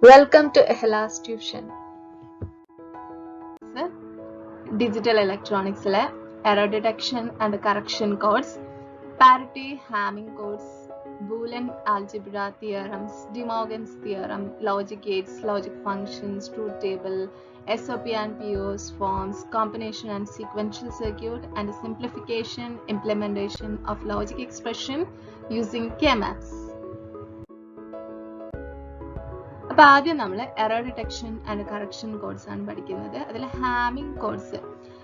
Welcome to Ehlas Tuition. Digital Electronics Error Detection and Correction Codes, Parity, Hamming Codes, Boolean Algebra Theorems, De Morgan's Theorem, Logic Gates, Logic Functions, Truth Table, SOP and POS Forms, Combination and Sequential Circuit, and Simplification, Implementation of Logic Expression using K-maps. അപ്പോൾ ആദ്യം നമ്മൾ error detection and correction codes ആണ് പഠിക്കുന്നത്. അതിൽ Hamming codes.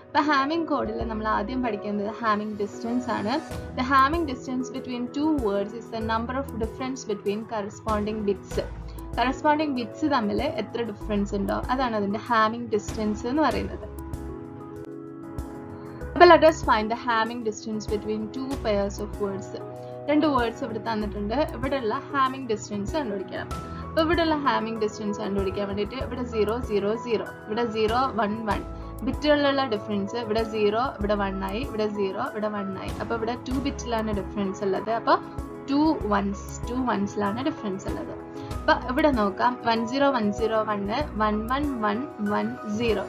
അപ്പോൾ Hamming കോഡിൽ നമ്മൾ ആദ്യം പഠിക്കുന്നത് ഹാമിംഗ് ഡിസ്റ്റൻസ് ആണ്. The Hamming distance between two words is the number of difference between corresponding bits. Corresponding bits തമ്മിൽ എത്ര ഡിഫറൻസ് ഉണ്ടോ അതാണ് അതിന്റെ ഹാമിംഗ് ഡിസ്റ്റൻസ് എന്ന് പറയുന്നത്. അപ്പോൾ let us find the hamming distance between two pairs of words. രണ്ട് വേർഡ്സ് ഇവിടെ തന്നിട്ടുണ്ട്. ഇവിടെയുള്ള ഹാമിംഗ് ഡിസ്റ്റൻസ് കണ്ടുപിടിക്കണം. അപ്പോൾ ഇവിടെയുള്ള ഹാമിംഗ് ഡിസ്റ്റൻസ് കണ്ടുപിടിക്കാൻ വേണ്ടിയിട്ട് ഇവിടെ 0 0 0, ഇവിടെ 0 1 1, ബിറ്റുകളിലുള്ള ഡിഫറൻസ് ഇവിടെ 0 ഇവിടെ 1 ആയി, ഇവിടെ 0 ഇവിടെ 1 ആയി. അപ്പോൾ ഇവിടെ 2 ബിറ്റിലാണ് ഡിഫറൻസ് ഉള്ളത്. അപ്പോൾ 2 ones ഡിഫറൻസ് ഉള്ളത്. അപ്പോൾ ഇവിടെ നോക്കാം 1 0 1 0 1 1 1 1 1 0.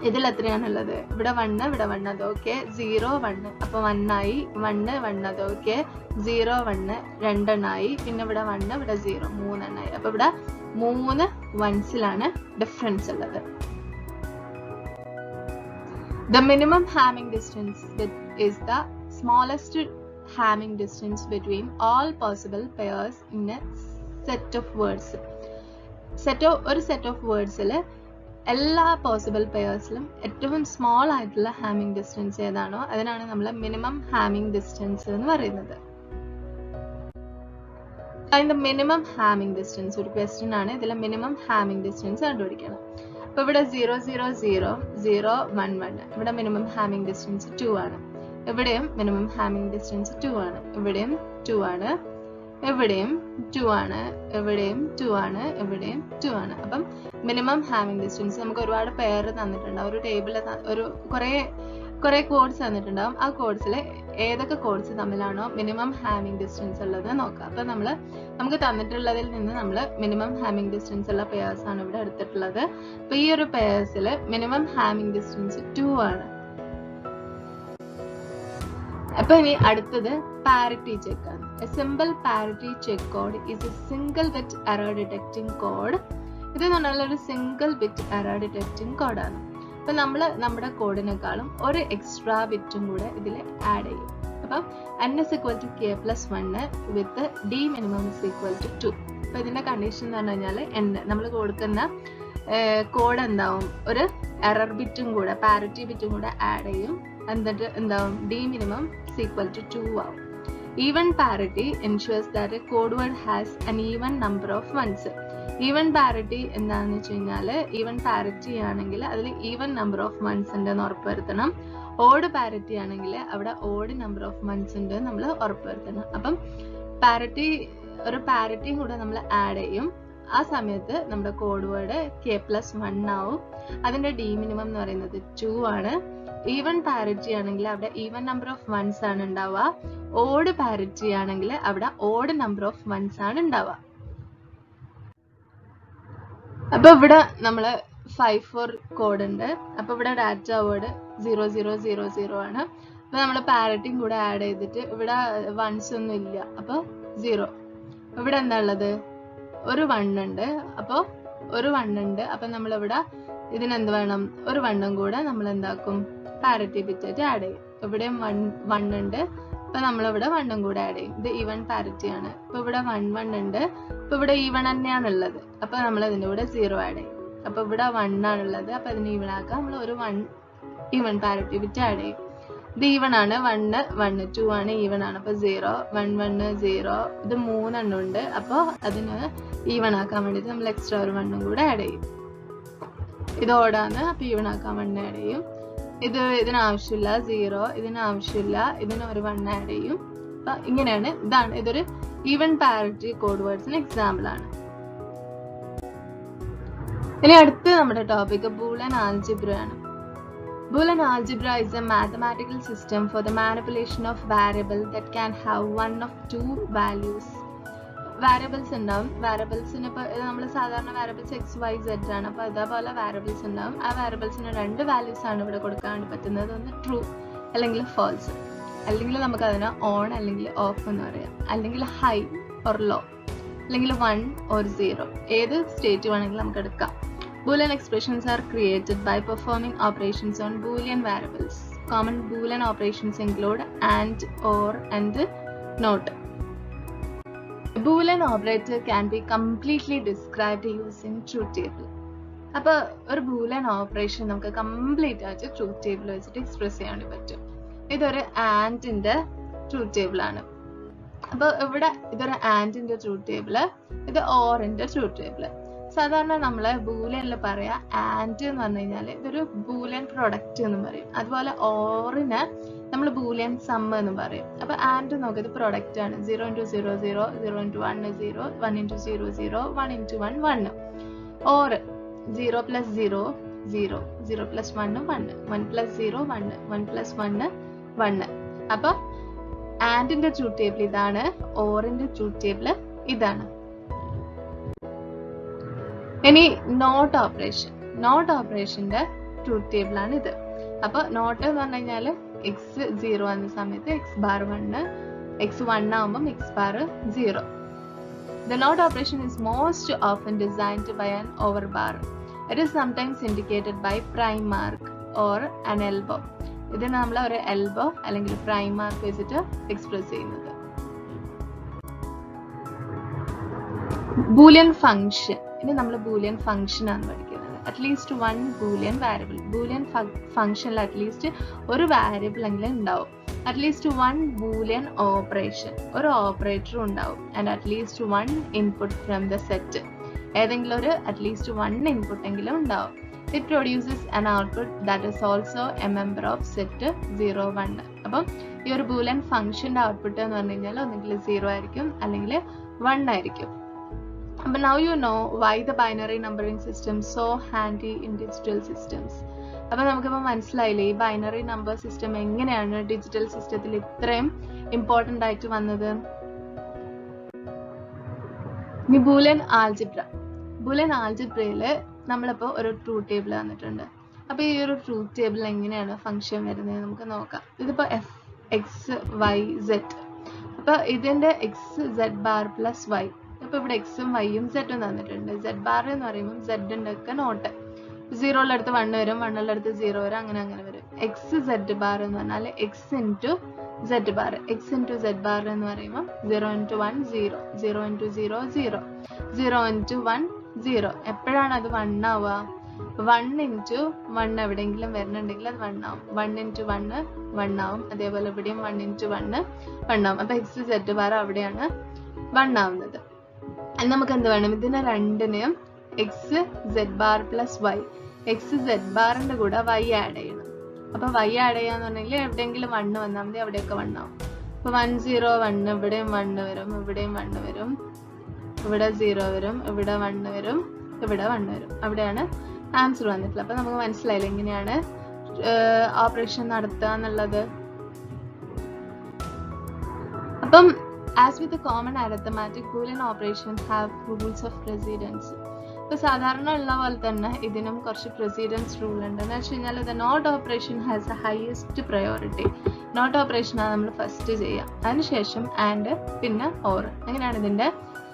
ഇതിൽ എത്രയാണുള്ളത്? ഇവിടെ 1 ഇവിടെ 1 അത് ഓക്കെ, 0 1 അപ്പോൾ 1 ആയി, 1 1 അത് ഓക്കെ, 0 1 2 ആയി, പിന്നെ ഇവിടെ 1 ഇവിടെ 0 3 ആയി. അപ്പോൾ ഇവിടെ 3 onesലാണ് ഡിഫറൻസ് ഉള്ളത്. The minimum hamming distance is the smallest hamming distance between all possible pairs in a set of words. ഒരു സെറ്റ് ഓഫ് വേർഡ്സിൽ എല്ലാ പോസിബിൾ പെയർസിലും ഏറ്റവും സ്മോൾ ആയിട്ടുള്ള ഹാമിംഗ് ഡിസ്റ്റൻസ് ഏതാണോ അതിനാണ് നമ്മൾ മിനിമം ഹാമിംഗ് ഡിസ്റ്റൻസ് എന്ന് പറയുന്നത്. അതിന്റെ മിനിമം ഹാമിംഗ് ഡിസ്റ്റൻസ് ഒരു ക്വസ്റ്റ്യൻ ആണ്. ഇതിലെ മിനിമം ഹാമിംഗ് ഡിസ്റ്റൻസ് കണ്ടുപിടിക്കണം. അപ്പൊ ഇവിടെ 0 0 0 0 1 1, ഇവിടെ മിനിമം ഹാമിംഗ് ഡിസ്റ്റൻസ് 2 ആണ്. ഇവിടെയും മിനിമം ഹാമിംഗ് ഡിസ്റ്റൻസ് 2 ആണ്. ഇവിടെയും 2 ആണ്, ഇവിടെയും 2 ആണ്, ഇവിടെയും 2 ആണ്, ഇവിടെയും 2 ആണ്. അപ്പം മിനിമം ഹാമിംഗ് ഡിസ്റ്റൻസ് നമുക്ക് ഒരുപാട് പെയർ തന്നിട്ടുണ്ടാവും. ഒരു ടേബിളിൽ ഒരു കുറെ കോഡ്സ് തന്നിട്ടുണ്ടാവും. ആ കോഡ്സിൽ ഏതൊക്കെ കോഡ്സ് തമ്മിലാണോ മിനിമം ഹാമിംഗ് ഡിസ്റ്റൻസ് ഉള്ളത് നോക്കാം. അപ്പം നമുക്ക് തന്നിട്ടുള്ളതിൽ നിന്ന് നമ്മൾ മിനിമം ഹാമിംഗ് ഡിസ്റ്റൻസ് ഉള്ള പെയർസ് ആണ് ഇവിടെ എടുത്തിട്ടുള്ളത്. അപ്പൊ ഈ ഒരു പെയർസിൽ മിനിമം ഹാമിംഗ് ഡിസ്റ്റൻസ് 2 ആണ്. അപ്പൊ ഇനി അടുത്തത് പാരിറ്റി ചെക്ക് ആണ്. A simple parity check code is a single bit error detecting code. ഇത് ഒരു സിംഗിൾ ബിറ്റ് എറർ ഡിറ്റക്റ്റിംഗ് കോഡാണ്. അപ്പൊ നമ്മൾ നമ്മുടെ കോഡിനേക്കാളും ഒരു എക്സ്ട്രാ ബിറ്റും കൂടെ ഇതിൽ ആഡ് ചെയ്യും. അപ്പം n is equal to k plus 1 with d minimum is equal to 2. അപ്പൊ ഇതിന്റെ കണ്ടീഷൻ എന്ന് പറഞ്ഞു കഴിഞ്ഞാൽ n നമ്മൾ കൊടുക്കുന്ന കോഡ് എന്താവും, ഒരു എറർ ബിറ്റും കൂടെ പാരിറ്റി ബിറ്റും കൂടെ ആഡ് ചെയ്യും. എന്നിട്ട് എന്താവും, d minimum is equal to 2 ആവും. Even parity ensures that a code word has an even number of ones. Even parity എന്താണെന്ന് വെച്ച് കഴിഞ്ഞാൽ ഈവൻ പാരിറ്റി ആണെങ്കിൽ അതിൽ ഈവൻ നമ്പർ ഓഫ് വൺസ് ഉണ്ടെന്ന് ഉറപ്പുവരുത്തണം. ഓഡ് പാരിറ്റി ആണെങ്കിൽ അവിടെ ഓഡ് നമ്പർ ഓഫ് വൺസ് ഉണ്ട് നമ്മൾ ഉറപ്പുവരുത്തണം. അപ്പം ഒരു പാരിറ്റിയും കൂടെ നമ്മൾ ആഡ് ചെയ്യും. ആ സമയത്ത് നമ്മുടെ കോഡ് വേർഡ് k+1 ആവും. അതിന്റെ d മിനിമം എന്ന് പറയുന്നത് 2 ആണ്. ഈവൻ പാരിറ്റി ആണെങ്കിൽ അവിടെ ഈവൻ നമ്പർ ഓഫ് വൺസ് ആണ് ഉണ്ടാവുക. ഓഡ് പാരിറ്റി ആണെങ്കിൽ അവിടെ ഓഡ് നമ്പർ ഓഫ് വൺസ് ആണ് ഉണ്ടാവുക. അപ്പൊ ഇവിടെ നമ്മള് 5-4 കോഡ് ഉണ്ട്. അപ്പൊ ഇവിടെ ഡാറ്റ വേർഡ് 0 0 0 0 ആണ്. അപ്പൊ നമ്മള് പാരിറ്റിയും കൂടെ ആഡ് ചെയ്തിട്ട് ഇവിടെ വൺസ് ഒന്നും ഇല്ല. അപ്പൊ 0. ഇവിടെ എന്താ ഉള്ളത്, ഒരു 1 ഉണ്ട്. അപ്പൊ ഒരു 1 ഉണ്ട്. അപ്പൊ നമ്മളിവിടെ ഇതിനെന്ത് വേണം, ഒരു 1 കൂടെ നമ്മൾ എന്താക്കും, പാരിറ്റി ബിറ്റായിട്ട് ആഡ് ചെയ്യും. ഇവിടെയും 1 ഉണ്ട്. അപ്പൊ നമ്മളിവിടെ 1 കൂടെ ആഡ് ചെയ്യും. ഇത് ഈവൻ പാരിറ്റി ആണ്. അപ്പൊ ഇവിടെ 1 1 ഉണ്ട്. അപ്പൊ ഇവിടെ ഈവൺ തന്നെയാണ് ഉള്ളത്. അപ്പൊ നമ്മൾ ഇതിന്റെ കൂടെ 0 ആഡ് ചെയ്യും. അപ്പൊ ഇവിടെ 1 ആണുള്ളത്. അപ്പൊ അതിന് ഈവൺ ആക്കാം. നമ്മൾ ഒരു 1 ഈവൺ പാരിറ്റി ബിറ്റ് ആഡ് ചെയ്യും. ഇത് ഈവൺ ആണ്. 1 1 2 ആണ്, ഈവൺ ആണ്. അപ്പൊ 0 1 1 0. ഇത് 3 എണ്ണം ഉണ്ട്. അപ്പൊ അതിന് ഈവൺ ആക്കാൻ വേണ്ടിട്ട് നമ്മൾ എക്സ്ട്രാ ഒരു 1 കൂടെ ആഡ് ചെയ്യും. ഇത് ഓടാണ്. അപ്പൊ ഈവൺ ആക്കാൻ 1 ആഡ് ചെയ്യും. ഇതിനാവശ്യമില്ല 0, ഇതിനാവശ്യമില്ല, ഇതിന് ഒരു 1 ആഡ് ചെയ്യും. അപ്പൊ ഇങ്ങനെയാണ്. ഇതൊരു ഈവൻ പാരിറ്റി കോഡ് വേർഡ്സിന് എക്സാമ്പിൾ ആണ്. ഇനി അടുത്ത് നമ്മുടെ ടോപ്പിക് ബൂളിയൻ ആൽജിബ്ര ആണ്. Boolean algebra is a mathematical system for the manipulation of variable that can have one of two values. Variables ഉണ്ടാവും. വാരിയബിൾസിന് ഇപ്പോൾ നമ്മൾ സാധാരണ വാരിയബിൾസ് എക്സ് വൈ സെഡ് ആണ്. അപ്പോൾ അതേപോലെ വാരിയബിൾസ് ഉണ്ടാവും. ആ വാരിയബിൾസിന് 2 വാല്യൂസ് ആണ് ഇവിടെ കൊടുക്കാൻ വേണ്ടി പറ്റുന്നത്. ഒന്ന് ട്രൂ അല്ലെങ്കിൽ ഫാൾസ്, അല്ലെങ്കിൽ നമുക്ക് അതിനെ ഓൺ അല്ലെങ്കിൽ ഓഫ് എന്ന് പറയാം, അല്ലെങ്കിൽ ഹൈ ഓർ ലോ, അല്ലെങ്കിൽ 1 or 0, ഏത് സ്റ്റേറ്റ് വേണമെങ്കിലും നമുക്ക് എടുക്കാം. Boolean expressions are created by performing operations on Boolean variables. Common Boolean operations include and, or, and, not. A Boolean operator can be completely described using truth table. അപ്പോൾ ഒരു Boolean operation നമുക്ക് complete ആയിട്ട് truth table വെച്ചിട്ട് express ചെയ്യാൻ പറ്റും. ഇതൊരു ആൻഡിന്റെ truth table ആണ്. അപ്പോൾ ഇവിടെ ഇതൊരു ആൻഡിന്റെ ട്രൂത്ത് ടേബിള്, ഇത് ഓറിന്റെ ട്രൂത്ത് ടേബിള്. സാധാരണ നമ്മള് ബൂലിയനിൽ പറയാ ആൻഡ് എന്ന് പറഞ്ഞു കഴിഞ്ഞാൽ ഇതൊരു ബൂലിയൻ പ്രൊഡക്റ്റ് എന്നും പറയും. അതുപോലെ ഓറിന് നമ്മൾ ബൂലിയൻ സം എന്ന് പറയും. അപ്പൊ ആൻഡ് നോക്കിയത് പ്രൊഡക്റ്റ് ആണ്. 0 into 0 0, 0 into 1 0, 1 into 0 0, 1 into 1 1. Or 0 plus 0 0, 0 plus 1 1, 1 plus 0 1, 1 plus 1 1. അപ്പൊ ആൻഡിന്റെ ട്രൂത്ത് ടേബിൾ ഇതാണ്, ഓറിന്റെ ട്രൂത്ത് ടേബിൾ ഇതാണ്. ഇനി നോട്ട് ഓപ്പറേഷൻ, നോട്ട് ഓപ്പറേഷന്റെ ട്രൂത്ത് ടേബിൾ ആണ് ഇത്. അപ്പൊ നോട്ട് എന്ന് പറഞ്ഞു കഴിഞ്ഞാൽ എക്സ് 0 എന്ന സമയത്ത് എക്സ് ബാർ 1, എക്സ് 1 ആവുമ്പോൾ X bar 0. The not operation is most often designed by an overbar. It is sometimes indicated by prime mark or an elbow. ഇതിനെ നമ്മൾ ഒരു എൽബോ അല്ലെങ്കിൽ പ്രൈം മാർക്ക് വെച്ചിട്ട് എക്സ്പ്രസ് ചെയ്യുന്നത്. ബൂലിയൻ ഫംഗ്ഷൻ, ഇനി നമ്മൾ Boolean function ആണ് പഠിക്കുന്നത്. അറ്റ്ലീസ്റ്റ് 1 ബൂലിയൻ വാരിയബിൾ, ബൂലിയൻ ഫംഗ്ഷനിൽ അറ്റ്ലീസ്റ്റ് ഒരു വാരിയബിൾ എങ്കിലും ഉണ്ടാവും. അറ്റ്ലീസ്റ്റ് 1 ബൂലിയൻ ഓപ്പറേഷൻ, ഒരു ഓപ്പറേറ്റർ ഉണ്ടാവും. And at least 1 input from the set, ഏതെങ്കിലും ഒരു അറ്റ്ലീസ്റ്റ് 1 ഇൻപുട്ട് എങ്കിലും ഉണ്ടാവും. It produces an output that is also a member of set 0 1. അപ്പം ഈ ഒരു ബൂലിയൻ ഫംഗ്ഷന്റെ ഔട്ട്പുട്ട് എന്ന് പറഞ്ഞു കഴിഞ്ഞാൽ ഒന്നെങ്കിൽ 0 ആയിരിക്കും അല്ലെങ്കിൽ 1 ആയിരിക്കും. But now you know why the binary numbering system is so handy in digital systems. അപ്പോൾ നമുക്കിപ്പോൾ മനസ്സിലായില്ലേ ഈ ബൈനറി നമ്പർ സിസ്റ്റം എങ്ങനെയാണ് ഡിജിറ്റൽ സിസ്റ്റത്തിൽ ഇത്രയും ഇമ്പോർട്ടൻ്റ് ആയിട്ട് വന്നത്. ഇനി ബൂലിയൻ ആൽജിബ്ര, ബൂലിയൻ ആൽജിബ്രയില് നമ്മളിപ്പോൾ ഒരു ട്രൂത്ത് ടേബിൾ തന്നിട്ടുണ്ട്. അപ്പോൾ ഈ ഒരു ട്രൂത്ത് ടേബിൾ എങ്ങനെയാണ് ഫംഗ്ഷൻ വരുന്നത് നമുക്ക് നോക്കാം. ഇതിപ്പോൾ എഫ് എക്സ് വൈ സെഡ്. അപ്പോൾ ഇതിന്റെ X Z bar plus Y. അപ്പോൾ ഇവിടെ എക്സും വൈയും സെഡും തന്നിട്ടുണ്ട്. സെഡ് ബാർ എന്ന് പറയുമ്പോൾ സെഡിന്റെ ഒക്കെ നോട്ട് 0 ഉള്ളടുത്ത് 1 വരും, 1 ഉള്ളടുത്ത് 0 വരും, അങ്ങനെ അങ്ങനെ വരും. എക്സ് സെഡ് ബാർ എന്ന് പറഞ്ഞാൽ X into Z bar, X into Z bar എന്ന് പറയുമ്പോൾ 0 into 1 0, 0 into 0 0, 0 into 1 0. എപ്പോഴാണ് അത് 1 ആവുക? 1 into 1 എവിടെയെങ്കിലും വരുന്നുണ്ടെങ്കിൽ അത് 1 ആവും. 1 into 1 1 ആവും. അതേപോലെ ഇവിടെയും 1 into 1 1 ആവും. അപ്പൊ എക്സ് സെഡ് ബാർ അവിടെയാണ് 1 ആവുന്നത്. നമുക്ക് എന്ത് വേണം? ഇതിനെ രണ്ടിനെയും X Z bar plus Y, X Z ബാറിന്റെ കൂടെ വൈ ആഡ് ചെയ്യണം. അപ്പൊ വൈ ആഡ് ചെയ്യാന്ന് പറഞ്ഞെങ്കിൽ എവിടെയെങ്കിലും 1 വന്നാൽ മതി, അവിടെയൊക്കെ 1 ആവും. അപ്പൊ 1 0 1, ഇവിടെയും 1 വരും, ഇവിടെയും 1 വരും, ഇവിടെ 0 വരും, ഇവിടെ 1 വരും, ഇവിടെ 1 വരും. അവിടെയാണ് ആൻസർ വന്നിട്ടുള്ളത്. അപ്പൊ നമുക്ക് മനസ്സിലായില്ല എങ്ങനെയാണ് ഓപ്പറേഷൻ നടത്തുക എന്നുള്ളത്. അപ്പം as with the common arithmetic, Boolean operations have rules of precedence. ഇപ്പോൾ സാധാരണ ഉള്ള പോലെ തന്നെ ഇതിനും കുറച്ച് precedence rule ഉണ്ട്. എന്ന് വെച്ച് കഴിഞ്ഞാൽ the not operation has the highest priority. not operation ആണ് നമ്മൾ ഫസ്റ്റ് ചെയ്യുക, അതിനുശേഷം and പിന്നെ or, അങ്ങനെയാണ് ഇതിന്റെ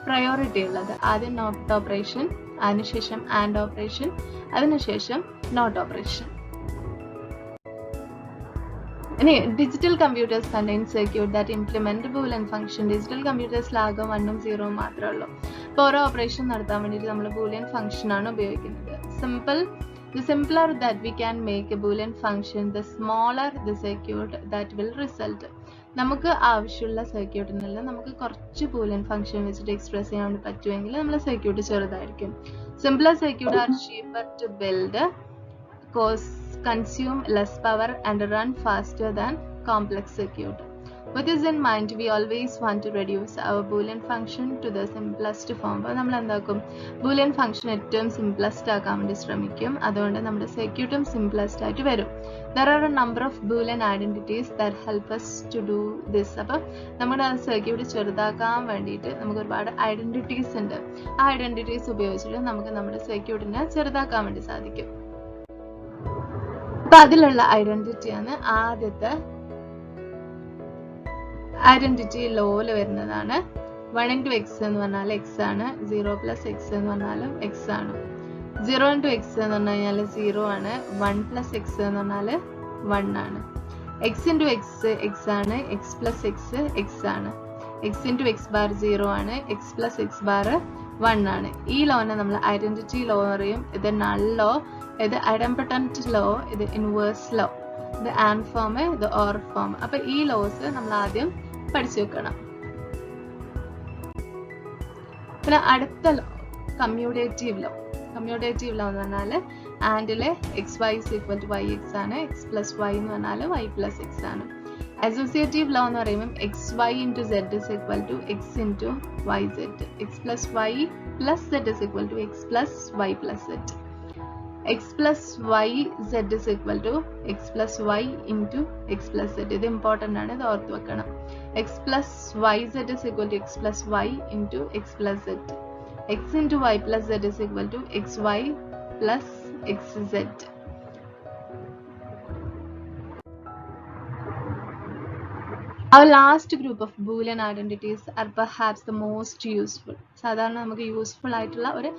പ്രയോറിറ്റി ഉള്ളത്. ആദ്യം not operation, അതിനുശേഷം and operation, അതിനുശേഷം not operation. ഇനി digital computers contain circuit that implement Boolean function. Digital കമ്പ്യൂട്ടേഴ്സിലാകെ 1ഉം 0ഉം മാത്രമേ ഉള്ളൂ. ഇപ്പോൾ ഓരോ ഓപ്പറേഷൻ നടത്താൻ വേണ്ടിയിട്ട് നമ്മൾ ബൂലിയൻ ഫംഗ്ഷൻ ആണ് ഉപയോഗിക്കുന്നത്. The simpler that we can make a Boolean function, the smaller the circuit that will result. നമുക്ക് ആവശ്യമുള്ള സർക്യൂട്ടിനുള്ള നമുക്ക് കുറച്ച് ബൂലിയൻ ഫംഗ്ഷൻ വെച്ചിട്ട് എക്സ്പ്രസ് ചെയ്യാൻ വേണ്ടി പറ്റുമെങ്കിൽ നമ്മളെ സർക്യൂട്ട് ചെറുതായിരിക്കും. Simpler circuit are cheaper to build, consume less power and run faster than complex circuit. With this in mind, we always want to reduce our Boolean function to the simplest form. അപ്പോൾ നമ്മൾ എന്താക്കും, Boolean function ഏറ്റവും simplest ആക്കാൻ വേണ്ടി ശ്രമിക്കും. അതുകൊണ്ട് നമ്മുടെ സർക്യൂട്ടും simplest ആയിട്ട് വരും. There are a number of Boolean identities that help us to do this. അപ്പോൾ നമ്മുടെ സർക്യൂട്ട് ചെറുതാക്കാൻ വേണ്ടിയിട്ട് നമുക്ക് ഒരുപാട് ഐഡന്റിറ്റീസ് ഉണ്ട്. ആ ഐഡന്റിറ്റീസ് ഉപയോഗിച്ചിട്ട് നമുക്ക് നമ്മുടെ സർക്യൂട്ടിനെ ചെറുതാക്കാൻ വേണ്ടി സാധിക്കും. അപ്പോൾ അതിലുള്ള ഐഡന്റിറ്റിയാണ് ആദ്യത്തെ ഐഡന്റിറ്റി ലോയിൽ വരുന്നതാണ്. 1 into x എന്ന് പറഞ്ഞാൽ x ആണ്, 0 plus x എന്ന് പറഞ്ഞാലും x ആണ്. 0 into x എന്ന് പറഞ്ഞു കഴിഞ്ഞാൽ 0 ആണ്, 1 plus x എന്ന് പറഞ്ഞാൽ 1 ആണ്. x into x x ആണ്, x plus x x ആണ്. x into x bar 0 ആണ്, x plus x bar 1 ആണ്. ഈ ലോനെ നമ്മൾ ഐഡന്റിറ്റി ലോ പറയും. ഇത് നൾ ലോ, ഇത് ഐഡംപൊട്ടന്റ് ലോ, ഇത് ഇൻവേഴ്സ് ലോ, ഇത് ആൻഡ് ഫോം, ഇത് ഓർ ഫോം. അപ്പൊ ഈ ലോസ് നമ്മൾ ആദ്യം പഠിച്ചു വെക്കണം. പിന്നെ അടുത്ത law commutative law. Commutative law എന്ന് പറഞ്ഞാൽ ആൻഡിലെ x y is equal to y x ആണ്, എക്സ് പ്ലസ് വൈ എന്ന് പറഞ്ഞാൽ വൈ പ്ലസ് എക്സ് ആണ്. അസോസിയേറ്റീവ് ലോ എന്ന് പറയുമ്പോൾ x y into z is equal to x into y z, x plus Y plus Z is equal to X plus Y plus Z. x plus y z is equal to x plus y into x plus z. ഇത് important ആണ്, ഇത് ഓർത്ത് വെക്കണം. x plus y z is equal to x plus y into x plus z. x into y plus z is equal to xy plus xz. Our last group of Boolean identities are perhaps the most useful. സാധാരണ നമുക്ക് useful ആയിട്ടുള്ള ഒരു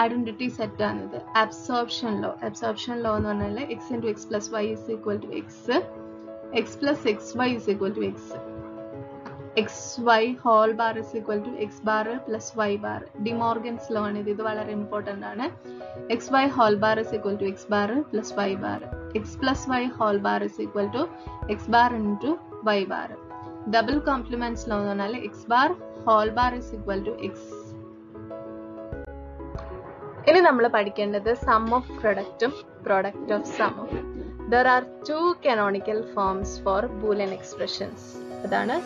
identity set ആണിത്. Absorption law. Absorption law എന്ന് പറഞ്ഞാൽ x into x plus y is equal to x, x plus xy is equal to x, xy whole bar is equal to x bar plus y bar. De Morgan's law ആണ് ഇത് വളരെ important ആണ്. xy whole bar is equal to x bar plus y bar, x plus y whole bar is equal to x bar into y bar. Double complements law എന്ന് പറഞ്ഞാൽ x bar whole bar is equal to x. ഇനി നമ്മൾ പഠിക്കേണ്ടത് sum of പ്രൊഡക്റ്റും product of സമ്മും. There are two canonical forms for Boolean expressions. അതാണ്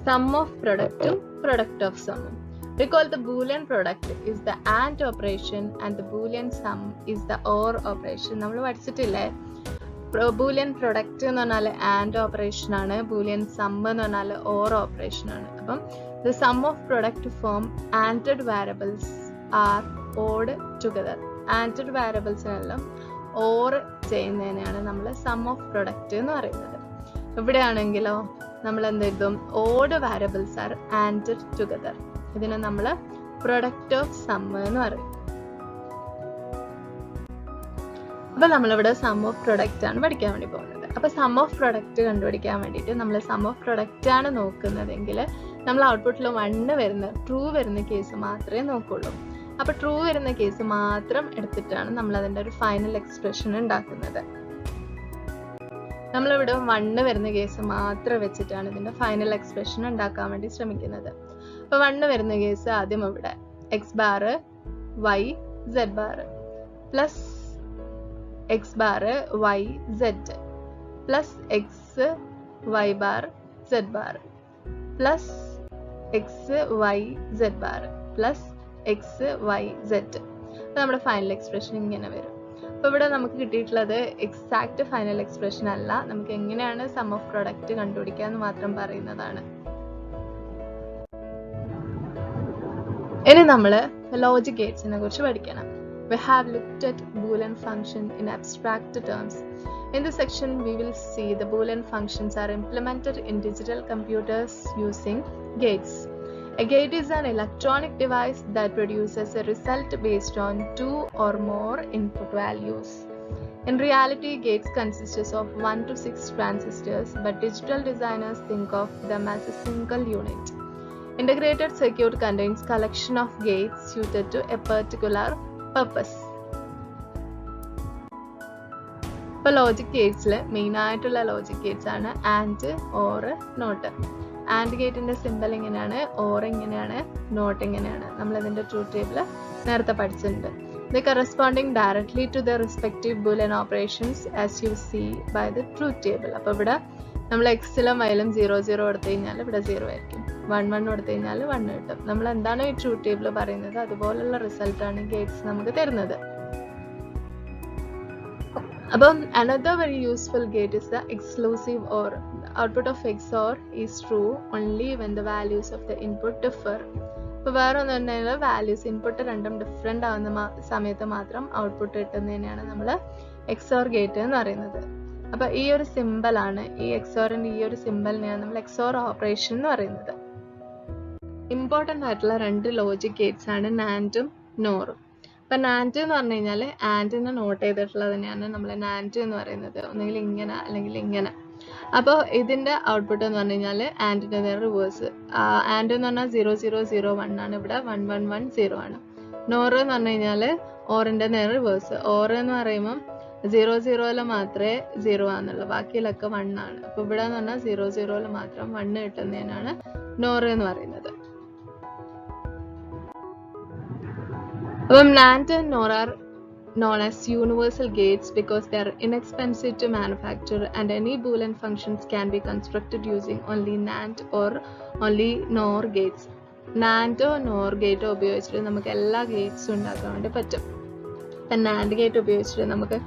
sum of പ്രൊഡക്റ്റും product of സമ്മും. Recall the Boolean product is the AND operation and the Boolean sum is the OR operation. നമ്മൾ പഠിച്ചിട്ടില്ലേ, Boolean product എന്ന് പറഞ്ഞാൽ AND operation ആണ്, Boolean sum എന്ന് പറഞ്ഞാൽ OR operation ആണ്. അപ്പം the sum of product form ANDed variables are odd together. ANDed variablesനെല്ലാം OR ചെയ്യുന്നതിനെയാണ് നമ്മൾ some of product എന്ന് പറയുന്നത്. ഇവിടെയാണെങ്കിലോ നമ്മൾ എന്ത് എഴുതും, ഓഡ് വാരിയബിൾസ് ആർ ആൻഡഡ് ടുഗദർ. ഇതിനെ നമ്മൾ പ്രൊഡക്റ്റ് ഓഫ് സം എന്ന് പറയും. അപ്പൊ നമ്മളിവിടെ സം ഓഫ് പ്രൊഡക്റ്റ് ആണ് പഠിക്കാൻ വേണ്ടി പോകുന്നത്. അപ്പൊ സം ഓഫ് പ്രൊഡക്റ്റ് കണ്ടുപിടിക്കാൻ വേണ്ടിയിട്ട് നമ്മൾ സം ഓഫ് പ്രൊഡക്റ്റ് ആണ് നോക്കുന്നതെങ്കിൽ നമ്മൾ ഔട്ട്പുട്ടിൽ 1 വരുന്ന ട്രൂ വരുന്ന കേസ് മാത്രമേ നോക്കുള്ളൂ. അപ്പൊ ട്രൂ വരുന്ന കേസ് മാത്രം എടുത്തിട്ടാണ് നമ്മൾ അതിന്റെ ഒരു ഫൈനൽ എക്സ്പ്രഷൻ ഉണ്ടാക്കുന്നത്. നമ്മളിവിടെ 1 വരുന്ന കേസ് മാത്രം വെച്ചിട്ടാണ് ഇതിന്റെ ഫൈനൽ എക്സ്പ്രഷൻ ഉണ്ടാക്കാൻ വേണ്ടി ശ്രമിക്കുന്നത്. അപ്പൊ 1 വരുന്ന കേസ് ആദ്യം ഇവിടെ X bar Y Z bar plus X bar Y Z plus X Y bar Z bar plus X Y Z bar plus X Y Z. നമ്മുടെ ഫൈനൽ എക്സ്പ്രഷൻ ഇങ്ങനെ വരും. അപ്പൊ ഇവിടെ നമുക്ക് കിട്ടിയിട്ടുള്ളത് എക്സാക്ട് ഫൈനൽ എക്സ്പ്രഷൻ അല്ല, നമുക്ക് എങ്ങനെയാണ് സം ഓഫ് പ്രൊഡക്റ്റ് കണ്ടുപിടിക്കുക എന്ന് മാത്രം പറയുന്നതാണ്. ഇനി നമ്മൾ ലോജിക് ഗേറ്റ്സിനെ കുറിച്ച് പഠിക്കണം. We have looked at Boolean function in abstract terms. In this section, we will see the Boolean functions are implemented in digital computers using gates. A gate is an electronic device that produces a result based on 2 or more input values. In reality, gates consist of 1 to 6 transistors, but digital designers think of them as a single unit. Integrated circuit contains collection of gates suited to a particular purpose. ഇപ്പോൾ logic ഗേറ്റ്സിൽ main ആയിട്ടുള്ള logic Gates ആണ് and, or, not. And ഗേറ്റിന്റെ symbol ഇങ്ങനെയാണ്, or ഇങ്ങനെയാണ്, not ഇങ്ങനെയാണ്. നമ്മൾ ഇതിന്റെ truth table നേരത്തെ പഠിച്ചിട്ടുണ്ട്. They corresponding directly to the respective Boolean operations as you see by the truth table. അപ്പോൾ ഇവിടെ നമ്മൾ എക്സിലും വൈയിലും 0 0 കൊടുത്തു കഴിഞ്ഞാൽ ഇവിടെ 0 ആയിരിക്കും. 1 1 കൊടുത്തു കഴിഞ്ഞാൽ 1 കിട്ടും. നമ്മൾ എന്താണോ ഈ ട്രൂത്ത് ടേബിൾ പറയുന്നത് അതുപോലുള്ള റിസൾട്ടാണ് ഗേറ്റ്സ് നമുക്ക് തരുന്നത്. അപ്പം another very useful gate is the exclusive OR. The output of XOR is true only when the values of the input differ. ഇപ്പോൾ വേറെ ഒന്നും ഉണ്ടെങ്കിൽ വാല്യൂസ് ഇൻപുട്ട് രണ്ടും ഡിഫറെൻ്റ് ആവുന്ന സമയത്ത് മാത്രം ഔട്ട്പുട്ട് കിട്ടുന്നതിനെയാണ് നമ്മൾ XOR ഗേറ്റ് എന്ന് പറയുന്നത്. അപ്പോൾ ഈ ഒരു സിമ്പിളാണ്, ഈ XORന്റെ ഈ ഒരു സിമ്പിളിനെയാണ് നമ്മൾ XOR ഓപ്പറേഷൻ എന്ന് പറയുന്നത്. ഇമ്പോർട്ടൻ്റ് ആയിട്ടുള്ള 2 ലോജിക് ഗേറ്റ്സ് ആണ് നാൻഡും നോറും. അപ്പം നാൻഡ് എന്ന് പറഞ്ഞു കഴിഞ്ഞാൽ ആൻഡിനെ നോട്ട് ചെയ്തിട്ടുള്ളത് തന്നെയാണ് നമ്മൾ നാൻഡ് എന്ന് പറയുന്നത്. ഒന്നെങ്കിൽ ഇങ്ങനെ അല്ലെങ്കിൽ ഇങ്ങനെ. അപ്പോൾ ഇതിൻ്റെ ഔട്ട്പുട്ട് എന്ന് പറഞ്ഞു കഴിഞ്ഞാൽ ആൻഡിൻ്റെ നേരെ റിവേഴ്സ്. ആൻഡ് എന്ന് പറഞ്ഞാൽ 0 0 0 1 ആണ്, ഇവിടെ 1 1 1 0 ആണ്. നോറ് എന്ന് പറഞ്ഞു കഴിഞ്ഞാൽ ഓറിൻ്റെ നേരെ റിവേഴ്സ്. ഓറ് എന്ന് പറയുമ്പം 0 0യിൽ മാത്രമേ 0 ആണെന്നുള്ളൂ, ബാക്കിയിലൊക്കെ 1 ആണ്. അപ്പോൾ ഇവിടെ എന്ന് പറഞ്ഞാൽ 0 0യിൽ മാത്രം 1 കിട്ടുന്നതിനാണ് നോറ് എന്ന് പറയുന്നത്. NAND and NOR are known as universal gates because they are inexpensive to manufacture, and any Boolean functions can be constructed using only NAND or only NOR gates. NAND or NOR gate ഉപയോഗിച്ചിട്ട് നമുക്ക് എല്ലാ ഗേറ്റ്സും ഉണ്ടാക്കാൻ വേണ്ടി പറ്റും. ഇപ്പം NAND gate ഉപയോഗിച്ചിട്ട് നമുക്ക്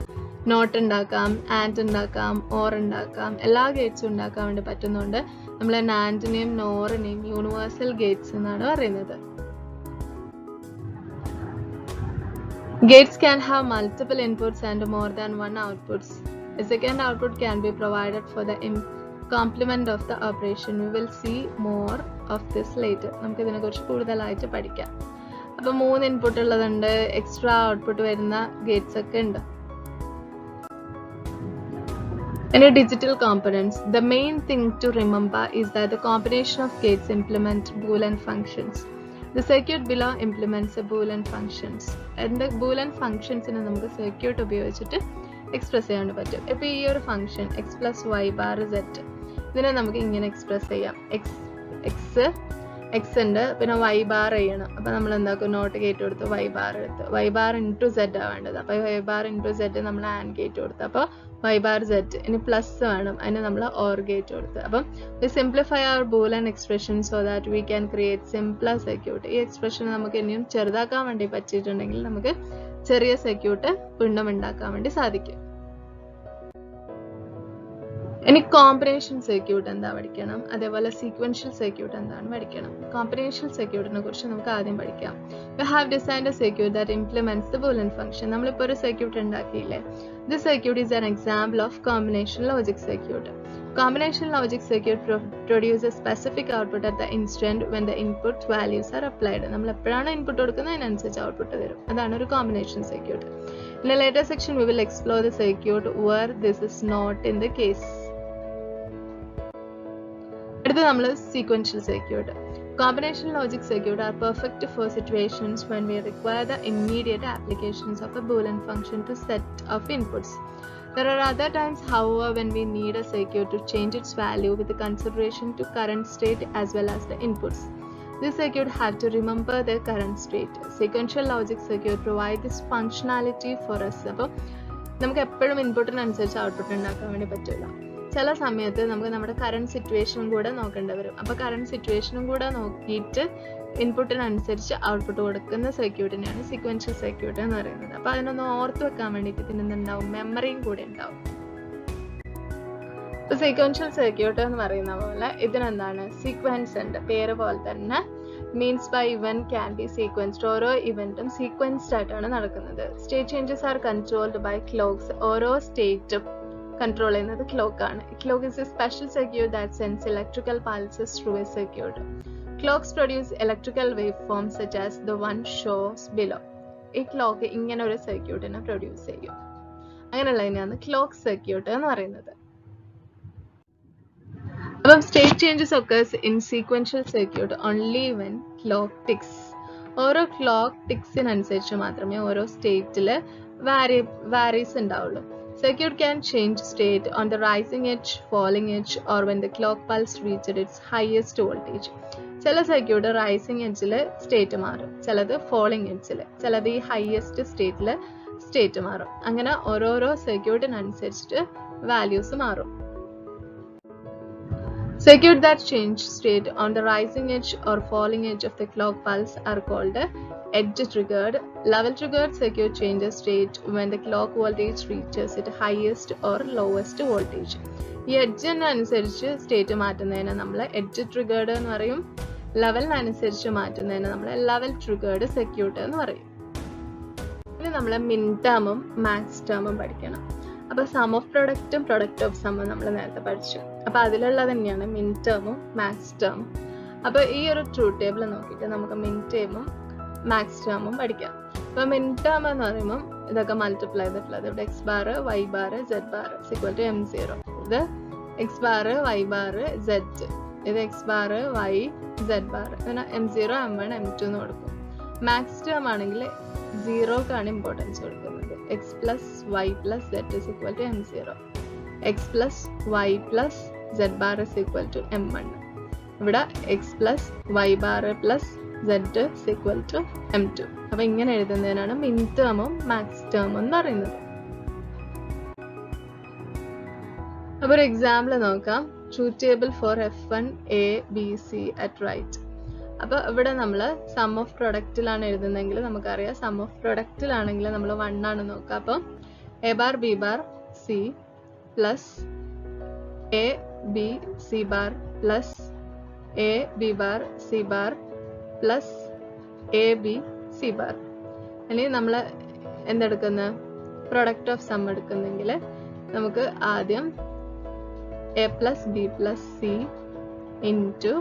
not ഉണ്ടാക്കാം, ആൻഡ് ഉണ്ടാക്കാം, ഓർ ഉണ്ടാക്കാം, എല്ലാ ഗേറ്റ്സും ഉണ്ടാക്കാൻ വേണ്ടി പറ്റുന്നുണ്ട്. നമ്മൾ നാൻഡിനെയും നോറിനെയും യൂണിവേഴ്സൽ ഗേറ്റ്സ് എന്നാണ് പറയുന്നത്. Gates can have multiple inputs and more than one outputs. A second output can be provided for the complement of the operation. We will see more of this later. നമുക്ക് ഇതിനെക്കുറിച്ച് കൂടുതലായിട്ട് പഠിക്കാം. അപ്പോൾ 3 input ഉള്ളതുണ്ട്, extra output വരുന്ന Gates ഒക്കെ ഉണ്ട്. In digital components, the main thing to remember is that the combination of gates implement Boolean functions. The circuit below implements a Boolean functions. And the Boolean functions in നമുക്ക് circuit ഉപയോഗിച്ചിട്ട് express ചെയ്യാൻ പറ്റും. ഇപ്പോൾ ഈ ഒരു function x plus y bar z, ഇതിനെ നമുക്ക് ഇങ്ങനെ എക്സ്പ്രസ് ചെയ്യാം. x ഉണ്ട്, പിന്നെ y bar ചെയ്യണം. അപ്പോൾ നമ്മൾ എന്താക്കും, നോട്ട് ഗേറ്റ് കൊടുത്ത് y bar എടുത്ത് y bar into z ആണ് വേണ്ടത്. അപ്പോൾ y bar into z നമ്മൾ ആൻഡ് ഗേറ്റ് കൊടുത്ത്, അപ്പോൾ y bar z. ഇനി പ്ലസ് വേണം, അതിന് നമ്മൾ ഓർ ഗേറ്റ് കൊടുത്ത്. അപ്പം we simplify our Boolean expression so that we can create simpler circuit. ഈ എക്സ്പ്രഷൻ നമുക്ക് ഇനിയും ചെറുതാക്കാൻ വേണ്ടി പറ്റിയിട്ടുണ്ടെങ്കിൽ നമുക്ക് ചെറിയ സർക്യൂട്ട് വീണ്ടും ഉണ്ടാക്കാൻ വേണ്ടി സാധിക്കും. ഇനി കോമ്പിനേഷൻ സർക്യൂട്ട് എന്താ പഠിക്കണം, അതേപോലെ സീക്വൻഷ്യൽ സർക്യൂട്ട് എന്താണ് പഠിക്കണം. കോമ്പിനേഷൻ സർക്യൂട്ടിനെ കുറിച്ച് നമുക്ക് ആദ്യം പഠിക്കാം. We have designed a circuit that implements the Boolean function. നമ്മളിപ്പോൾ ഒരു circuit ഉണ്ടാക്കിയില്ലേ, this circuit is an example of combination logic circuit. Combination logic circuit produces specific output at the instant when the input values are applied. നമ്മൾ എപ്പോഴാണ് input കൊടുക്കുന്നത് അതിനനുസരിച്ച് output തരും. അതാണ് ഒരു combination circuit. In a later section we will explore the circuit where this is not in the case. അടുത്ത നമ്മൾ sequential circuit. Combination logic circuit are perfect for situations when we require the immediate applications of a Boolean function to set of inputs. There are other times, however, when we need a circuit to change its value with consideration to current state as well as the inputs. This circuit have to remember the current state. Sequential logic circuit provide this functionality for us. അപ്പോൾ നമുക്ക് എപ്പോഴും ഇൻപുട്ടിനനുസരിച്ച് output ഉണ്ടാക്കാൻ വേണ്ടി പറ്റില്ല. ചില സമയത്ത് നമുക്ക് നമ്മുടെ കറണ്ട് സിറ്റുവേഷനും കൂടെ നോക്കേണ്ടി വരും. അപ്പോൾ കറണ്ട് സിറ്റുവേഷനും കൂടെ നോക്കിയിട്ട് ഇൻപുട്ടിനനുസരിച്ച് ഔട്ട്പുട്ട് കൊടുക്കുന്ന സർക്യൂട്ടിനെയാണ് സീക്വൻഷ്യൽ സർക്യൂട്ട് എന്ന് പറയുന്നത്. അപ്പോൾ അതിനൊന്ന് ഓർത്ത് വെക്കാൻ വേണ്ടിയിട്ട് ഇതിനെന്തുണ്ടാവും, മെമ്മറിയും കൂടെ ഉണ്ടാവും. ഇപ്പോൾ സീക്വൻഷ്യൽ സർക്യൂട്ട് എന്ന് പറയുന്ന പോലെ ഇതിനെന്താണ്, സീക്വൻസ് ഉണ്ട്. പേര് പോലെ തന്നെ means by event can be sequenced. ഓരോ ഇവന്റും സീക്വൻസ്ഡ് ആയിട്ടാണ് നടക്കുന്നത്. State changes are controlled by clocks. ഓരോ സ്റ്റേറ്റും കൺട്രോൾ ചെയ്യുന്നത് ക്ലോക്ക് ആണ്. Clock is a special circuit that sends electrical pulses through a circuit. Clocks produce electrical waveforms such as the one shows below. ഈ clock ഇങ്ങനെ ഒരു സർക്യൂട്ടിനെ produce ചെയ്യും. അങ്ങനെയുള്ളതിനെയാണ് clock circuit എന്ന് പറയുന്നത്. അപ്പം state changes occurs in sequential circuit only when clock ticks. ഓരോ clock ടിക്സിനനുസരിച്ച് മാത്രമേ ഓരോ സ്റ്റേറ്റിൽ വാരീസ് ഉണ്ടാവുള്ളൂ. Circuit can change state on the rising edge, falling edge, or when the clock pulse reaches its highest voltage. ചില circuit rising എഡ്ജിൽ state മാറും, ചിലത് falling എഡ്ജിൽ, ചിലത് ഈ ഹയസ്റ്റ് സ്റ്റേറ്റിൽ സ്റ്റേറ്റ് മാറും. അങ്ങനെ ഓരോരോ സർക്യൂട്ടിനനുസരിച്ചിട്ട് വാല്യൂസ് മാറും. Circuits that change state on the rising edge or falling edge of the clock pulse are called edge triggered. Level triggered circuit changes state when the clock voltage reaches its highest or lowest voltage. ഈ എഡ്ജിനനുസരിച്ച് state മാറ്റുന്നതിന് നമ്മൾ edge triggered എന്ന് പറയും. ലെവലിനനുസരിച്ച് മാറ്റുന്നതിന് നമ്മൾ level triggered circuit എന്ന് പറയും. ഇനി നമ്മൾ മിൻ ടേമും മാക്സ് ടേമും പഠിക്കണം. അപ്പൊ സം ഓഫ് പ്രൊഡക്റ്റും പ്രൊഡക്റ്റ് ഓഫ് സമ്മും നമ്മൾ നേരത്തെ പഠിച്ചു. അപ്പൊ അതിലുള്ളത് തന്നെയാണ് മിൻ ടേമും മാക്സ് ടേമും. അപ്പൊ ഈ ഒരു ട്രൂത്ത് ടേബിൾ നോക്കിയിട്ട് നമുക്ക് മിൻ ടേമും മാക്സ് ടേമും പഠിക്കാം. അപ്പൊ മിൻ ടേം എന്ന് പറയുമ്പോൾ ഇതൊക്കെ മൾട്ടിപ്ലൈ ചെയ്തിട്ടുള്ളത് ഇവിടെ X bar y bar Z bar equal to M0. ഇത് x bar y bar z, ഇത് x bar Y Z bar, അങ്ങനെ M0 M1 M2 എന്ന് കൊടുക്കും. മാക്സ് ടേം ആണെങ്കിൽ സീറോക്കാണ് ഇമ്പോർട്ടൻസ് കൊടുക്കുന്നത്. X plus Y plus Z is equal to M0, x plus Y plus z bar is equal to M1. ഇവിടെ x plus y bar plus Z is equal to M2. അപ്പൊ ഇങ്ങനെ എഴുതുന്നതിനാണ് മിൻ ടേമും max ടേമും എന്ന് പറയുന്നത്. അപ്പൊ ഒരു എക്സാമ്പിൾ നോക്കാം. Truth table for F1 A B C at right. അപ്പൊ ഇവിടെ നമ്മൾ സം ഓഫ് പ്രൊഡക്റ്റിലാണ് എഴുതുന്നതെങ്കിൽ നമുക്കറിയാം സം ഓഫ് പ്രൊഡക്റ്റിലാണെങ്കിൽ നമ്മൾ 1 ആണ് നോക്കുക. അപ്പം A bar B bar C plus A B C bar plus A B bar C bar plus A B C bar. അല്ലെങ്കിൽ നമ്മൾ എന്തെടുക്കുന്ന പ്രൊഡക്റ്റ് ഓഫ് സം എടുക്കുന്നെങ്കിൽ നമുക്ക് ആദ്യം A plus B plus C into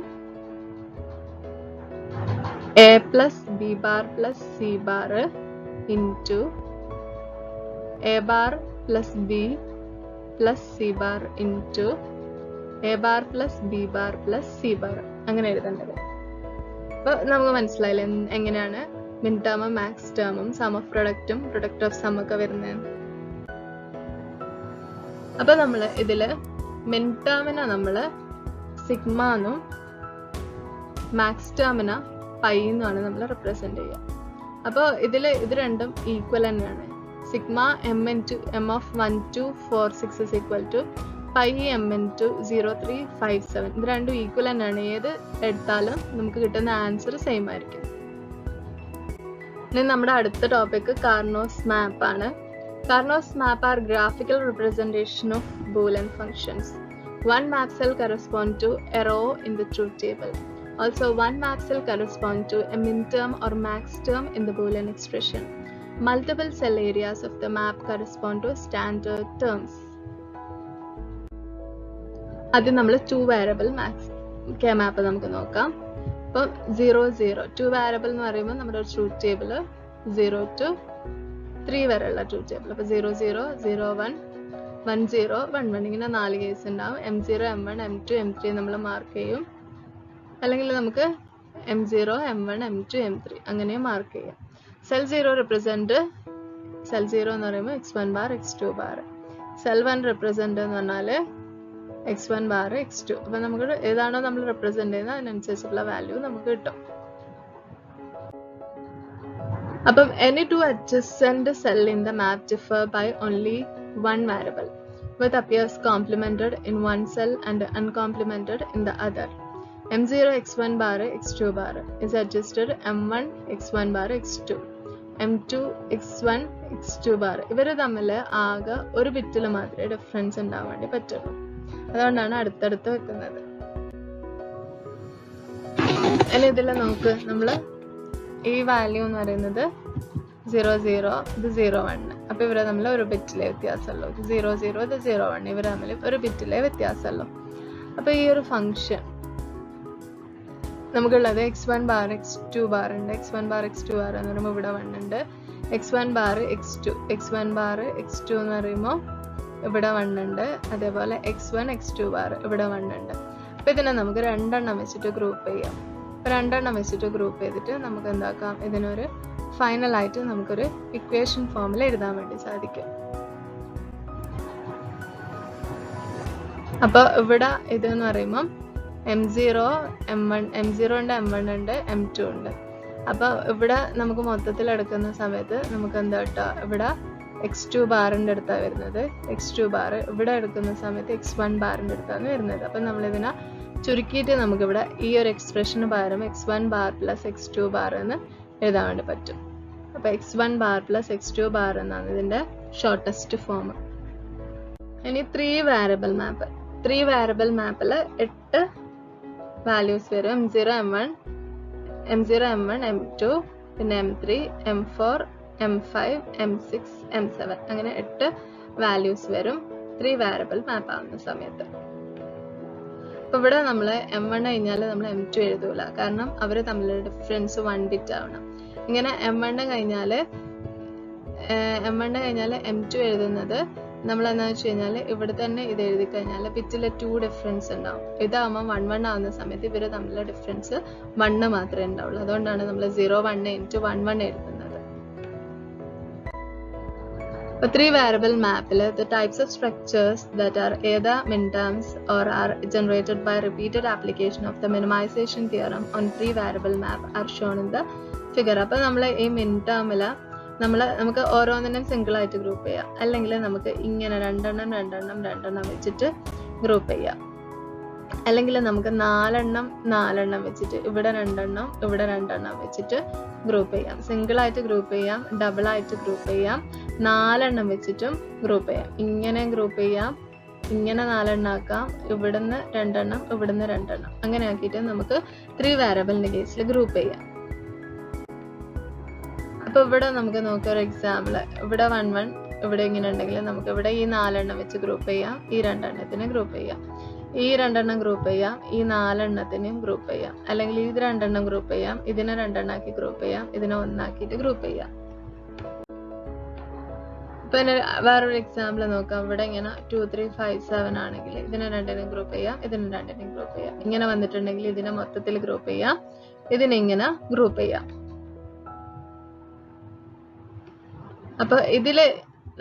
A plus B bar plus C bar into A bar plus B plus C bar into A bar plus B bar plus C bar, അങ്ങനെ എഴുതേണ്ടത്. അപ്പൊ നമുക്ക് മനസ്സിലായില്ലേ എങ്ങനെയാണ് മിൻ ടേമും മാക്സ് ടേമും sum of പ്രൊഡക്റ്റും പ്രൊഡക്റ്റ് ഓഫ് സം ഒക്കെ വരുന്നത്. അപ്പൊ നമ്മള് ഇതില് മിൻ ടേമിനെ നമ്മള് സിഗ്മ എന്നും മാക്സ് ടേമിനെ പൈ എന്നുമാണ് നമ്മൾ റെപ്രസെന്റ് ചെയ്യുക. അപ്പോൾ ഇത് രണ്ടും ഈക്വൽ തന്നെയാണ്. Sigma M into M of 1246 is equal to pi M into 0357. ഇത് രണ്ടും ഈക്വൽ തന്നെയാണ്. ഏത് എടുത്താലും നമുക്ക് കിട്ടുന്ന ആൻസർ സെയിം ആയിരിക്കും. ഇനി നമ്മുടെ അടുത്ത ടോപ്പിക് കാർനോസ് മാപ്പ് ആണ്. Carnot's map are graphical representation of Boolean functions. One map cell corresponds to a row in the truth table. Also, one map cell corresponds to a min term or max term in the Boolean expression. Multiple cell areas of the map correspond to standard terms. ആദ്യം നമ്മൾ 2 variable max K മാപ്പ് നമുക്ക് നോക്കാം. ഇപ്പം 0 0 2 variable എന്ന് പറയുമ്പോൾ നമ്മുടെ ഒരു truth table 0 to 3 വരെയുള്ള ട്രൂത്ത് ടേബിൾ. അപ്പോൾ 0 0 0 1 1 0 1 1 ഇങ്ങനെ 4 കേസ് ഉണ്ടാവും. M0 M1 M2 M3 നമ്മൾ മാർക്ക് ചെയ്യും. അല്ലെങ്കിൽ നമുക്ക് M0 M1 M2 M3 അങ്ങനെ മാർക്ക് ചെയ്യാം. സെൽ 0 റെപ്രസെന്റ് സെൽ 0 എന്ന് പറയുമ്പോൾ x1 bar x2 bar. Cell 1 represent എന്ന് പറഞ്ഞാൽ x1 ബാർ x2. അപ്പൊ നമുക്ക് ഏതാണോ നമ്മൾ റെപ്രസെന്റ് ചെയ്യുന്നത് അതിനനുസരിച്ചുള്ള വാല്യൂ നമുക്ക് കിട്ടും. അപ്പം any two adjacent cell in the map differ by only one variable, but appears complemented in one cell and uncomplemented in the other. M0 x1 bar x2 bar is adjusted M1 x1 bar x2, M2 x1 x2 bar. ഇവർ തമ്മിൽ ആകെ ഒരു ബിറ്റിൽ മാത്രമേ difference ഉണ്ടാവാൻ വേണ്ടി പറ്റുള്ളൂ. അതുകൊണ്ടാണ് അടുത്തടുത്ത് വെക്കുന്നത്. ഇനി ഇതിൽ നമുക്ക് നമ്മൾ ഈ വാല്യൂ എന്ന് പറയുന്നത് 0 0 ഇത് 0 1. അപ്പൊ ഇവരെ തമ്മിൽ ഒരു ബിറ്റിലെ വ്യത്യാസമല്ലോ. 0 0 ഇത് 0 1 ഇവരെ തമ്മിൽ ഒരു ബിറ്റിലെ വ്യത്യാസമല്ലോ. അപ്പൊ ഈ ഒരു ഫംഗ്ഷൻ നമുക്കുള്ളത് x1 ബാർ x2 ബാർ ഉണ്ട്. x1 ബാർ x2 ബാർ എന്ന് പറയുമ്പോൾ ഇവിടെ 1 ഉണ്ട്. x1 bar x2 x1 bar x2 എന്ന് പറയുമ്പോൾ ഇവിടെ 1 ഉണ്ട്. അതേപോലെ x1 x2 ബാർ ഇവിടെ 1 ഉണ്ട്. അപ്പൊ ഇതിനെ നമുക്ക് രണ്ടെണ്ണം വെച്ചിട്ട് ഗ്രൂപ്പ് ചെയ്യാം. രണ്ടെണ്ണം വെച്ചിട്ട് ഗ്രൂപ്പ് ചെയ്തിട്ട് നമുക്ക് എന്താക്കാം, ഇതിനൊരു ഫൈനലായിട്ട് നമുക്കൊരു ഇക്വേഷൻ ഫോമിൽ എഴുതാൻ വേണ്ടി സാധിക്കും. അപ്പൊ ഇവിടെ ഇതെന്ന് പറയുമ്പോൾ M0 M1 M0 ഉണ്ട് M1 ഉണ്ട് M2 ഉണ്ട്. അപ്പൊ ഇവിടെ നമുക്ക് മൊത്തത്തിൽ എടുക്കുന്ന സമയത്ത് നമുക്ക് എന്താ കേട്ടോ, ഇവിടെ x2 ബാറിന്റെ അടുത്താണ് വരുന്നത്. x2 ബാർ ഇവിടെ എടുക്കുന്ന സമയത്ത് x1 ബാറിന്റെ അടുത്താണ് വരുന്നത്. അപ്പൊ നമ്മളിതിനെ ചുരുക്കിയിട്ട് നമുക്കിവിടെ ഈ ഒരു എക്സ്പ്രഷന് പകരം x1 bar plus x2 bar എന്ന് എഴുതാൻ വേണ്ടി പറ്റും. അപ്പോൾ x1 bar plus x2 bar എന്നാണ് ഇതിൻ്റെ ഷോർട്ടസ്റ്റ് ഫോം. ഇനി 3 വേരിയബിൾ മാപ്പ്. 3 വേരിയബിൾ മാപ്പിൽ 8 വാല്യൂസ് വരും. m0 m1 m2 പിന്നെ m3 m4 m5 m6 m7 അങ്ങനെ 8 വാല്യൂസ് വരും 3 വേരിയബിൾ മാപ്പ് ആവുന്ന സമയത്ത്. അപ്പോൾ ഇവിടെ നമ്മൾ m1 കഴിഞ്ഞാൽ നമ്മൾ m2 എഴുതൂല, കാരണം അവർ തമ്മിലുള്ള ഡിഫറൻസ് 1 ബിറ്റ് ആവണം. ഇങ്ങനെ m1 കഴിഞ്ഞാൽ m2 എഴുതുന്നത് നമ്മൾ എന്താണെന്ന് വെച്ച് കഴിഞ്ഞാൽ ഇവിടെ തന്നെ ഇത് എഴുതി കഴിഞ്ഞാൽ ബിറ്റിൽ 2 ഡിഫറൻസ് ഉണ്ടാവും. ഇതാവുമ്പോൾ 1 1 ആവുന്ന സമയത്ത് ഇവർ തമ്മിലുള്ള ഡിഫറൻസ് 1 മാത്രമേ ഉണ്ടാവുള്ളൂ. അതുകൊണ്ടാണ് നമ്മൾ 0 1 into 1 1 എഴുതുന്നത്. For 3 variable map, the types of structures that are either minterms or are generated by repeated application of the minimization theorem on 3 variable map are shown in the figure. അപ്പോൾ നമ്മൾ ഈ mintermൽ നമുക്ക് ഓരോന്നിനും സിംഗിൾ ആയിട്ട് group ചെയ്യാം, അല്ലെങ്കിൽ നമുക്ക് ഇങ്ങനെ രണ്ടെണ്ണം വെച്ചിട്ട് ഗ്രൂപ്പ് ചെയ്യാം, അല്ലെങ്കിൽ നമുക്ക് 4 വെച്ചിട്ട് ഇവിടെ 2 വെച്ചിട്ട് ഗ്രൂപ്പ് ചെയ്യാം. സിംഗിൾ ആയിട്ട് ഗ്രൂപ്പ് ചെയ്യാം, ഡബിൾ ആയിട്ട് ഗ്രൂപ്പ് ചെയ്യാം, 4 വെച്ചിട്ടും ഗ്രൂപ്പ് ചെയ്യാം. ഇങ്ങനെ ഗ്രൂപ്പ് ചെയ്യാം, ഇങ്ങനെ 4 ആക്കാം, ഇവിടുന്ന് 2 ഇവിടുന്ന് 2 അങ്ങനെ ആക്കിയിട്ട് നമുക്ക് 3 വേരിയബിളിന്റെ കേസിൽ ഗ്രൂപ്പ് ചെയ്യാം. അപ്പൊ ഇവിടെ നമുക്ക് നോക്കാം ഒരു എക്സാമ്പിൾ. ഇവിടെ 1 1 ഇവിടെ ഇങ്ങനെ ഉണ്ടെങ്കിൽ നമുക്ക് ഇവിടെ ഈ 4 വെച്ച് ഗ്രൂപ്പ് ചെയ്യാം, ഈ 2 ഗ്രൂപ്പ് ചെയ്യാം, ഈ 2 ഗ്രൂപ്പ് ചെയ്യാം, ഈ 4 ഗ്രൂപ്പ് ചെയ്യാം, അല്ലെങ്കിൽ ഇത് 2 ഗ്രൂപ്പ് ചെയ്യാം, ഇതിനെ 2 ആക്കി ഗ്രൂപ്പ് ചെയ്യാം, ഇതിനെ 1 ആക്കിയിട്ട് ഗ്രൂപ്പ് ചെയ്യാം. ഇപ്പൊ വേറൊരു എക്സാമ്പിൾ നോക്കാം. ഇവിടെ ഇങ്ങനെ 2 3 5 7 ആണെങ്കിൽ ഇതിനെ 2 ഗ്രൂപ്പ് ചെയ്യാം, ഇതിനെ 2 ഗ്രൂപ്പ് ചെയ്യാം. ഇങ്ങനെ വന്നിട്ടുണ്ടെങ്കിൽ ഇതിനെ മൊത്തത്തിൽ ഗ്രൂപ്പ് ചെയ്യാം, ഇതിനെ ഇങ്ങനെ ഗ്രൂപ്പ് ചെയ്യാം. അപ്പൊ ഇതില്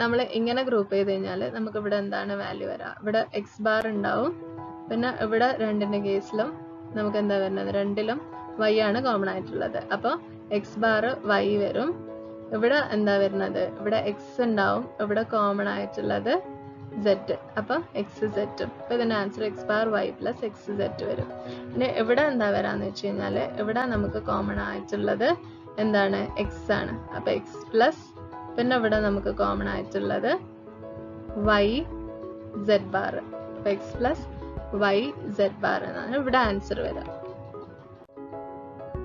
നമ്മൾ ഇങ്ങനെ ഗ്രൂപ്പ് ചെയ്ത് കഴിഞ്ഞാൽ നമുക്ക് ഇവിടെ എന്താണ് വാല്യൂ വരാം? ഇവിടെ എക്സ് ബാർ ഉണ്ടാവും. പിന്നെ ഇവിടെ 2ന്റെ കേസിലും നമുക്ക് എന്താ വരുന്നത്? 2ലും y ആണ് കോമൺ ആയിട്ടുള്ളത്. അപ്പൊ എക്സ് ബാർ y വരും. ഇവിടെ എന്താ വരുന്നത്? ഇവിടെ എക്സ് ഉണ്ടാവും, ഇവിടെ കോമൺ ആയിട്ടുള്ളത് z. അപ്പൊ എക്സ് z. അപ്പൊ ഇതിന്റെ answer X bar y plus X z വരും. പിന്നെ ഇവിടെ എന്താ വരാന്ന് വെച്ച് കഴിഞ്ഞാൽ ഇവിടെ നമുക്ക് കോമൺ ആയിട്ടുള്ളത് എന്താണ്? എക്സ് ആണ്. അപ്പൊ എക്സ് പ്ലസ് പിന്നെ ഇവിടെ നമുക്ക് കോമൺ ആയിട്ടുള്ളത് y z ബാർ. അപ്പൊ X plus y z bar എന്നാണ് ഇവിടെ ആൻസർ വരിക.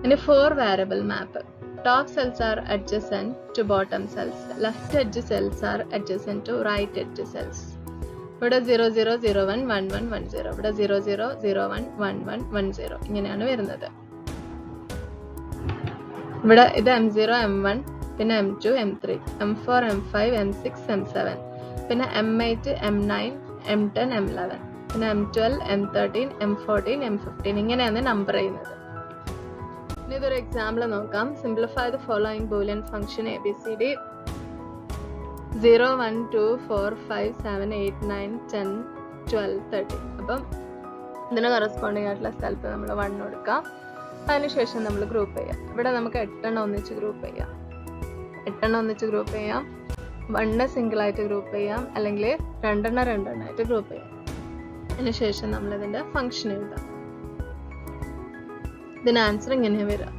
ഇനി 4 variable map. Top cells are adjacent to bottom cells. Left edge cells are adjacent to right edge cells. ഇവിടെ 0 0 0 1 1 1 1 0. ഇവിടെ 0 0 0 1 1 1 1 0 ഇങ്ങനെയാണ് വരുന്നത്. ഇവിടെ ഇത് m0 m1 പിന്നെ m2 m3 m4 m5 m6 m7 പിന്നെ m8 m9 m10 m11 പിന്നെ m12 m13 m14 m15 ഇങ്ങനെയാണ് നമ്പർ ചെയ്യുന്നത്. ഇനി ഇതൊരു എക്സാമ്പിൾ നോക്കാം. Simplify the following Boolean function ABCD 0 1 2 4 5 7 8 9 10 12 13. അപ്പം ഇതിന് കറസ്പോണ്ടിങ് ആയിട്ടുള്ള സ്ഥലത്ത് നമ്മൾ 1 കൊടുക്കാം. അതിനുശേഷം നമ്മൾ ഗ്രൂപ്പ് ചെയ്യാം. ഇവിടെ നമുക്ക് 8 ഒന്നിച്ച് ഗ്രൂപ്പ് ചെയ്യാം. 8 ഒന്നിച്ച് ഗ്രൂപ്പ് ചെയ്യാം, 1 സിംഗിൾ ആയിട്ട് ഗ്രൂപ്പ് ചെയ്യാം, അല്ലെങ്കിൽ 2 ആയിട്ട് ഗ്രൂപ്പ് ചെയ്യാം. അതിനുശേഷം നമ്മൾ ഇതിന്റെ ഫംഗ്ഷൻ എഴുതാം. ഇതിന് ആൻസർ ഇങ്ങനെ വരാം.